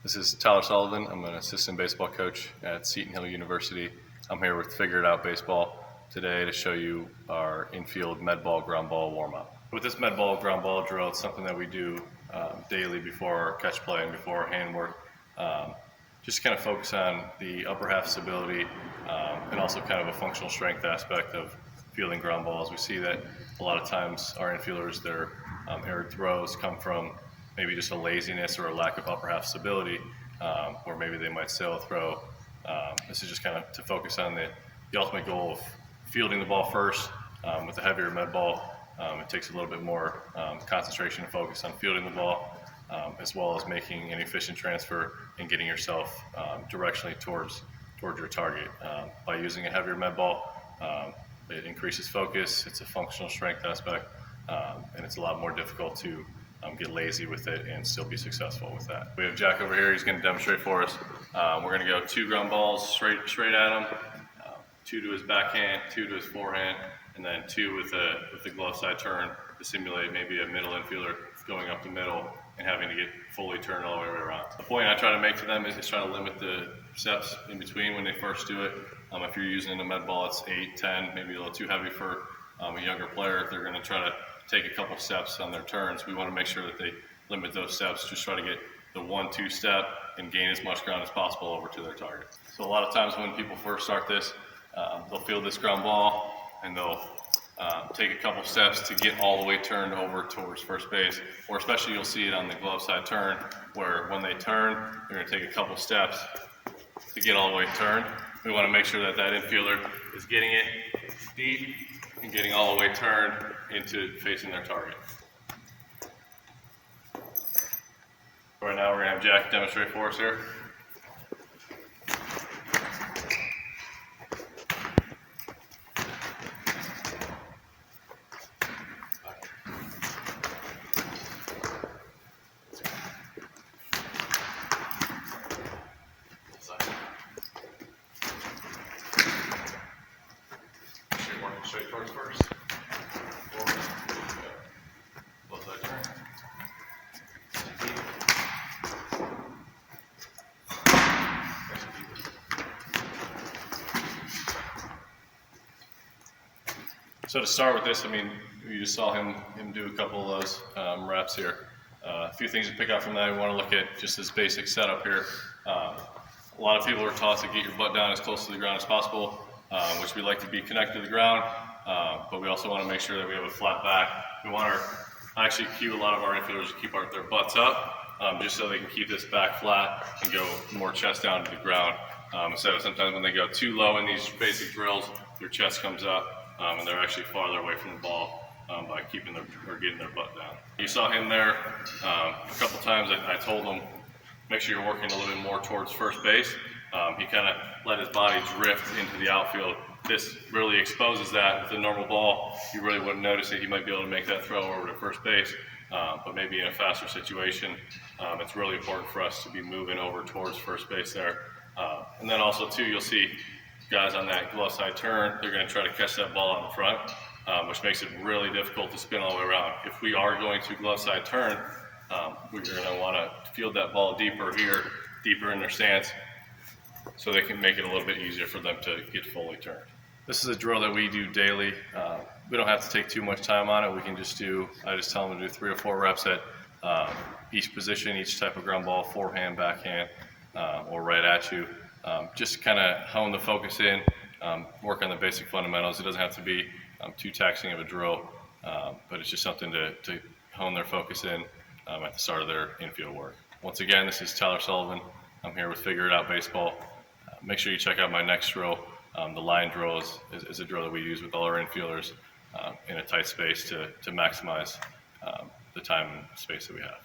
This is Tyler Sullivan. I'm an assistant baseball coach at Seton Hill University. I'm here with Figure It Out Baseball today to show you our infield med ball, ground ball warm-up. With this med ball, ground ball drill, it's something that we do daily before our catch play and before our hand work. Just kind of focus on the upper half stability and also kind of a functional strength aspect of fielding ground balls. We see that a lot of times our infielders, their errant throws come from maybe just a laziness or a lack of upper half stability, or maybe they might sail a throw. This is just kind of to focus on the ultimate goal of fielding the ball first. With a heavier med ball, it takes a little bit more concentration and focus on fielding the ball, as well as making an efficient transfer and getting yourself directionally towards your target. By using a heavier med ball, it increases focus, it's a functional strength aspect, and it's a lot more difficult to get lazy with it and still be successful with that. We have Jack over here. He's going to demonstrate for us. We're going to go 2 ground balls straight at him, 2 to his backhand, 2 to his forehand, and then 2 with the glove side turn to simulate maybe a middle infielder going up the middle and having to get fully turned all the way around. The point I try to make to them is try to limit the steps in between when they first do it. If you're using a med ball, it's 8, 10, maybe a little too heavy for a younger player. If they're going to try to take a couple steps on their turns, we want to make sure that they limit those steps. Just try to get the 1-2 step and gain as much ground as possible over to their target. So a lot of times when people first start this, they'll field this ground ball and they'll take a couple steps to get all the way turned over towards first base, or especially you'll see it on the glove side turn, where when they turn, they're going to take a couple steps to get all the way turned. We want to make sure that that infielder is getting it deep and getting all the way turned into facing their target. Right now we're going to have Jack demonstrate for us here. Straight towards first. Forward. Both sides turn. So to start with this, I mean, you just saw him do a couple of those reps here. A few things to pick up from that. We want to look at just this basic setup here. A lot of people are taught to get your butt down as close to the ground as possible, which we like to be connected to the ground, but we also want to make sure that we have a flat back. We want to actually cue a lot of our infielders to keep their butts up, just so they can keep this back flat and go more chest down to the ground. Instead of sometimes when they go too low in these basic drills, their chest comes up and they're actually farther away from the ball by keeping or getting their butt down. You saw him there a couple times. I told him, make sure you're working a little bit more towards first base. He kind of let his body drift into the outfield. This really exposes that. With a normal ball, you really wouldn't notice it. He might be able to make that throw over to first base, but maybe in a faster situation, it's really important for us to be moving over towards first base there. And then also too, you'll see guys on that glove side turn, they're going to try to catch that ball out in front, which makes it really difficult to spin all the way around. If we are going to glove side turn, we're going to want to field that ball deeper here, deeper in their stance, so they can make it a little bit easier for them to get fully turned. This is a drill that we do daily. We don't have to take too much time on it. We can just I just tell them to do 3 or 4 reps at each position, each type of ground ball, forehand, backhand, or right at you. Just kind of hone the focus in, work on the basic fundamentals. It doesn't have to be too taxing of a drill, but it's just something to hone their focus in at the start of their infield work. Once again, this is Tyler Sullivan. I'm here with Figure It Out Baseball. Make sure you check out my next drill. The line drill is a drill that we use with all our infielders in a tight space to maximize the time and space that we have.